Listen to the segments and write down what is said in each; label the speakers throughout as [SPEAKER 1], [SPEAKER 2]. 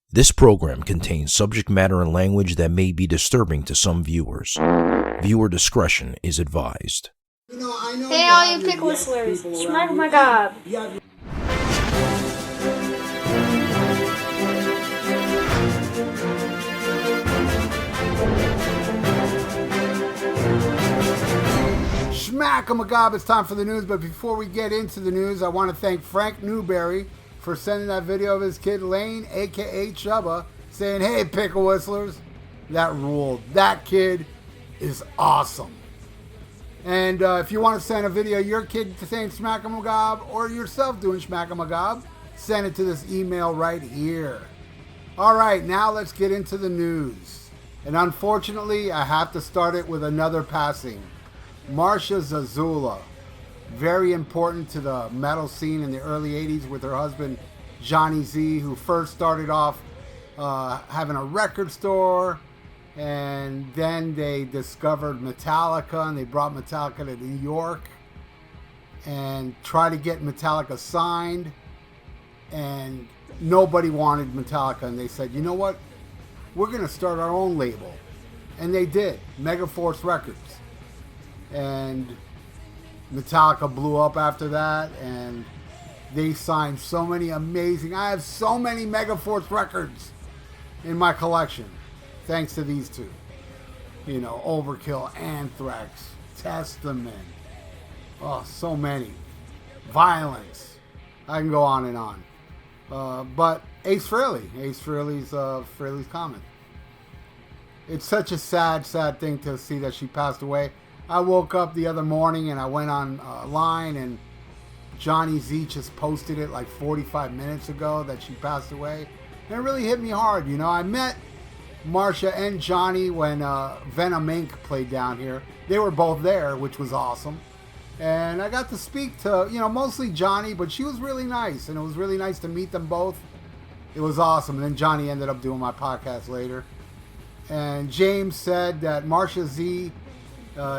[SPEAKER 1] This program contains subject matter and language that may be disturbing to some viewers. Viewer discretion is advised.
[SPEAKER 2] Hey, all you pick whistlers, smack my gob.
[SPEAKER 3] SHMACKEMAGOB, it's time for the news, but before we get into the news, I want to thank Frank Newberry for sending that video of his kid Lane, aka Chubba, saying, "Hey, pickle whistlers." That ruled. That kid is awesome. And if you want to send a video of your kid saying SHMACKEMAGOB or yourself doing SHMACKEMAGOB, send it to this email right here. All right, now let's get into the news. And unfortunately, I have to start it with another passing. Marsha Zazula, very important to the metal scene in the early 80s with her husband Johnny Z, who first started off having a record store, and then they discovered Metallica and they brought Metallica to New York and tried to get Metallica signed, and nobody wanted Metallica, and they said, you know what, we're going to start our own label. And they did, Megaforce Records. And Metallica blew up after that, and they signed so many amazing... I have so many Megaforce records in my collection, thanks to these two. You know, Overkill, Anthrax, Testament. Oh, so many. Violence. I can go on and on. But Ace Frehley's Common. It's such a sad thing to see that she passed away. I woke up the other morning and I went online and Johnny Z just posted it like 45 minutes ago that she passed away. And it really hit me hard. You know, I met Marsha and Johnny when Venom Inc. played down here. They were both there, which was awesome. And I got to speak to, you know, mostly Johnny, but she was really nice. And it was really nice to meet them both. It was awesome. And then Johnny ended up doing my podcast later. And James said that Marsha Z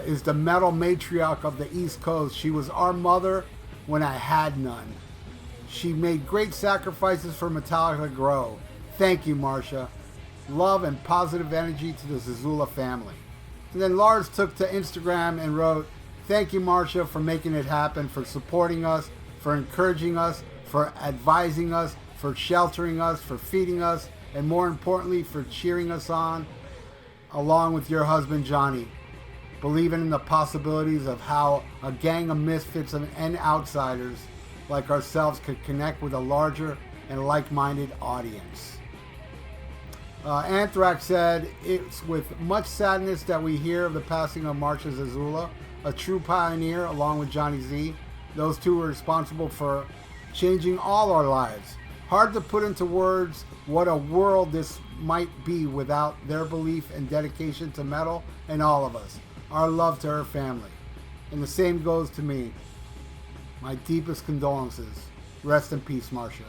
[SPEAKER 3] is the metal matriarch of the East Coast. She was our mother when I had none. She made great sacrifices for Metallica to grow. Thank you, Marsha. Love and positive energy to the Zazula family. And then Lars took to Instagram and wrote, thank you, Marsha, for making it happen, for supporting us, for encouraging us, for advising us, for sheltering us, for feeding us, and more importantly, for cheering us on, along with your husband, Johnny. Believing in the possibilities of how a gang of misfits and outsiders like ourselves could connect with a larger and like-minded audience. Anthrax said, it's with much sadness that we hear of the passing of Marsha Zazula, a true pioneer along with Johnny Z. Those two were responsible for changing all our lives. Hard to put into words what a world this might be without their belief and dedication to metal and all of us. Our love to her family. And the same goes to me. My deepest condolences. Rest in peace, Marsha.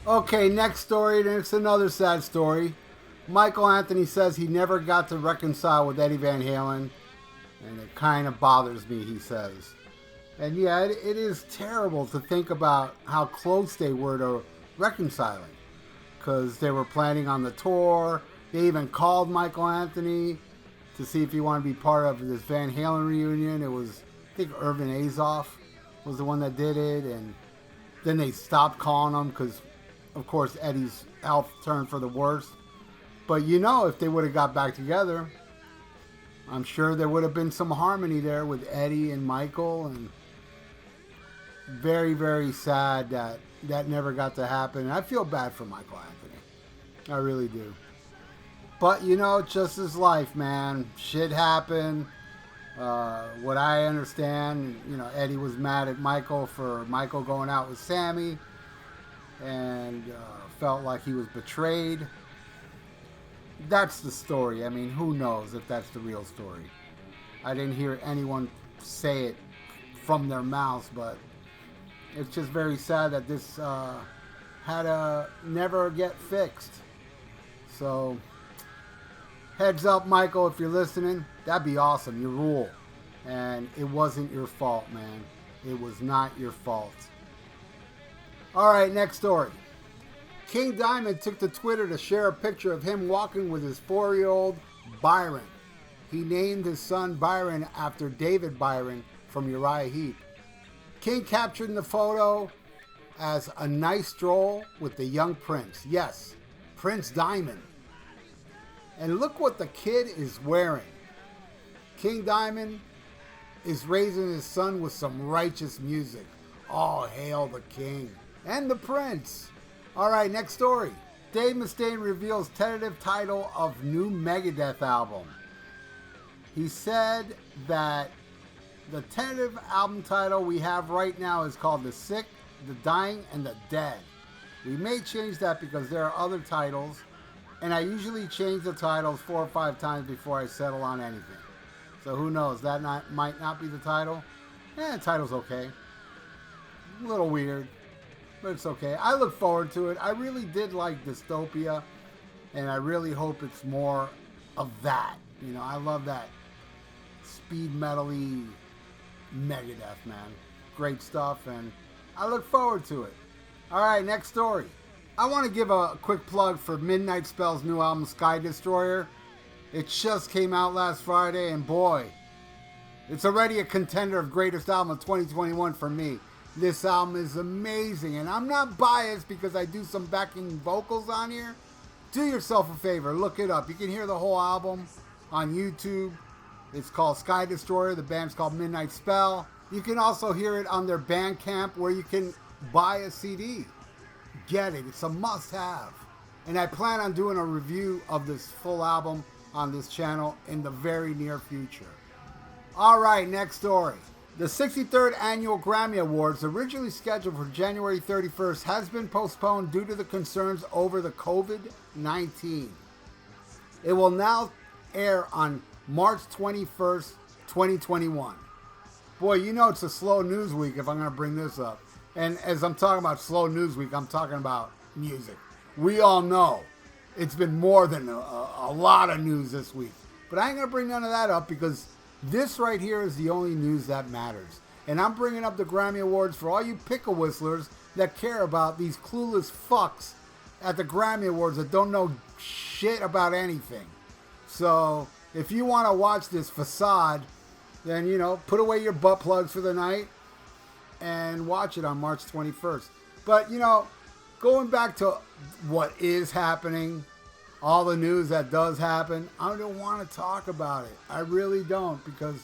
[SPEAKER 3] Okay, next story, and it's another sad story. Michael Anthony says he never got to reconcile with Eddie Van Halen, and it kind of bothers me, he says. And yeah, it is terrible to think about how close they were to reconciling, because they were planning on the tour. They even called Michael Anthony to see if he wanted to be part of this Van Halen reunion. It was, I think, Irvin Azoff was the one that did it, and then they stopped calling him because, of course, Eddie's health turned for the worse. But you know, if they would have got back together, I'm sure there would have been some harmony there with Eddie and Michael, and very, very sad that that never got to happen. And I feel bad for Michael Anthony. I really do. But, you know, just as life, man. Shit happened. What I understand, you know, Eddie was mad at Michael for Michael going out with Sammy and felt like he was betrayed. That's the story. I mean, who knows if that's the real story. I didn't hear anyone say it from their mouths, but it's just very sad that this had to never get fixed. So, heads up, Michael, if you're listening, that'd be awesome. You rule. And it wasn't your fault, man. It was not your fault. All right, next story. King Diamond took to Twitter to share a picture of him walking with his 4-year-old Byron. He named his son Byron after David Byron from Uriah Heep. King captured in the photo as a nice stroll with the young prince. Yes, Prince Diamond. And look what the kid is wearing. King Diamond is raising his son with some righteous music. All hail the king and the prince. All right, next story. Dave Mustaine reveals tentative title of new Megadeth album. He said that the tentative album title we have right now is called The Sick, The Dying, and The Dead. We may change that because there are other titles, and I usually change the titles 4 or 5 times before I settle on anything. So who knows, that might not be the title. The title's okay. A little weird, but it's okay. I look forward to it. I really did like Dystopia, and I really hope it's more of that. You know, I love that speed metal-y Megadeth, man. Great stuff, and I look forward to it. All right, next story. I want to give a quick plug for Midnight Spell's new album, Sky Destroyer. It just came out last Friday, and boy, it's already a contender of greatest album of 2021 for me. This album is amazing, and I'm not biased because I do some backing vocals on here. Do yourself a favor, look it up. You can hear the whole album on YouTube. It's called Sky Destroyer. The band's called Midnight Spell. You can also hear it on their Bandcamp where you can buy a CD. Get it. It's a must-have. And I plan on doing a review of this full album on this channel in the very near future. All right, next story. The 63rd Annual Grammy Awards, originally scheduled for January 31st, has been postponed due to the concerns over the COVID-19. It will now air on March 21st, 2021. Boy, you know it's a slow news week if I'm going to bring this up. And as I'm talking about slow news week, I'm talking about music. We all know it's been more than a lot of news this week. But I ain't going to bring none of that up because this right here is the only news that matters. And I'm bringing up the Grammy Awards for all you pickle whistlers that care about these clueless fucks at the Grammy Awards that don't know shit about anything. So if you want to watch this facade, then, you know, put away your butt plugs for the night and watch it on March 21st. But, you know, going back to what is happening, all the news that does happen, I don't want to talk about it. I really don't, because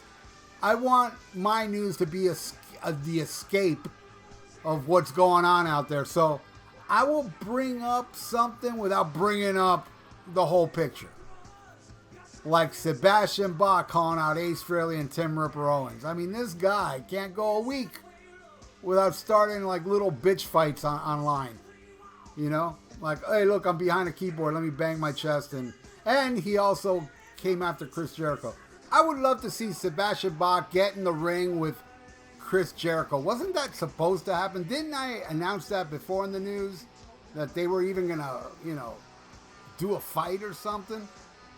[SPEAKER 3] I want my news to be the escape of what's going on out there. So I will bring up something without bringing up the whole picture. Like Sebastian Bach calling out Ace Frehley and Tim Ripper Owens. I mean, this guy can't go a week without starting like little bitch fights online. You know? Like, hey, look, I'm behind a keyboard. Let me bang my chest. And he also came after Chris Jericho. I would love to see Sebastian Bach get in the ring with Chris Jericho. Wasn't that supposed to happen? Didn't I announce that before in the news? That they were even going to, you know, do a fight or something?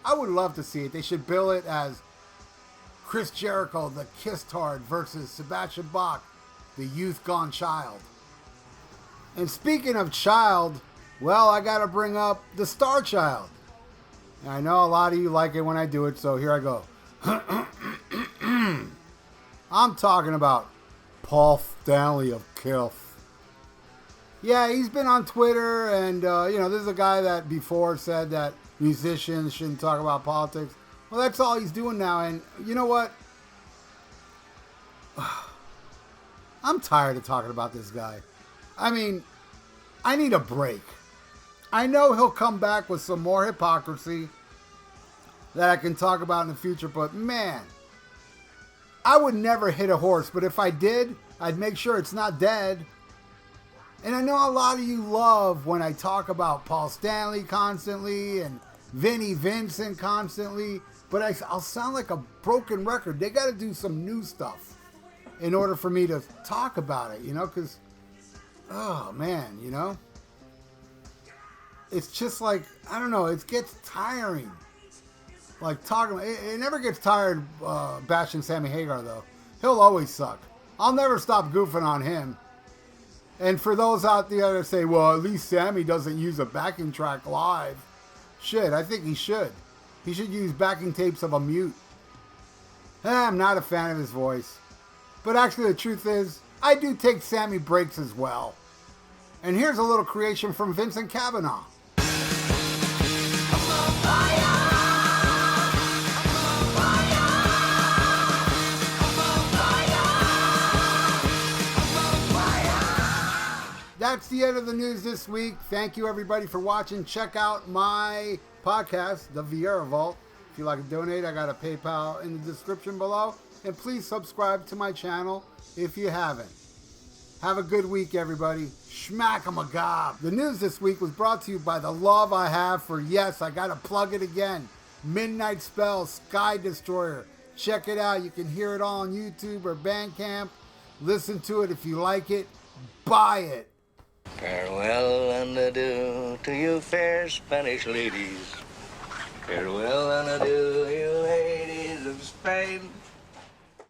[SPEAKER 3] I would love to see it. They should bill it as Chris Jericho, the Kiss Tard, versus Sebastian Bach, the Youth Gone Child. And speaking of child, well, I got to bring up the Star Child. And I know a lot of you like it when I do it, so here I go. I'm talking about Paul Stanley of Kiss. Yeah, he's been on Twitter, and, you know, this is a guy that before said that musicians shouldn't talk about politics. Well, that's all he's doing now, and you know what? I'm tired of talking about this guy. I mean, I need a break. I know he'll come back with some more hypocrisy that I can talk about in the future, but man, I would never hit a horse, but if I did, I'd make sure it's not dead. And I know a lot of you love when I talk about Paul Stanley constantly and Vinnie Vincent constantly, but I'll sound like a broken record. They got to do some new stuff in order for me to talk about it, you know, because, oh man, you know, it's just like, I don't know, it gets tiring. Like talking, it never gets tired bashing Sammy Hagar though. He'll always suck. I'll never stop goofing on him. And for those out there that say, well, at least Sammy doesn't use a backing track live. Shit, I think he should. He should use backing tapes of a mute. I'm not a fan of his voice. But actually the truth is, I do take Sammy breaks as well. And here's a little creation from Vincent Kavanaugh. That's the end of the news this week. Thank you everybody for watching. Check out my podcast, The VIERA Vault. If you'd like to donate, I got a PayPal in the description below. And please subscribe to my channel if you haven't. Have a good week, everybody. SHMACKEMAGOB. The news this week was brought to you by the love I have for, yes, I gotta plug it again, Midnight Spell, Sky Destroyer. Check it out. You can hear it all on YouTube or Bandcamp. Listen to it if you like it. Buy it.
[SPEAKER 4] Farewell and adieu to you fair Spanish ladies. Farewell and adieu, you ladies of Spain.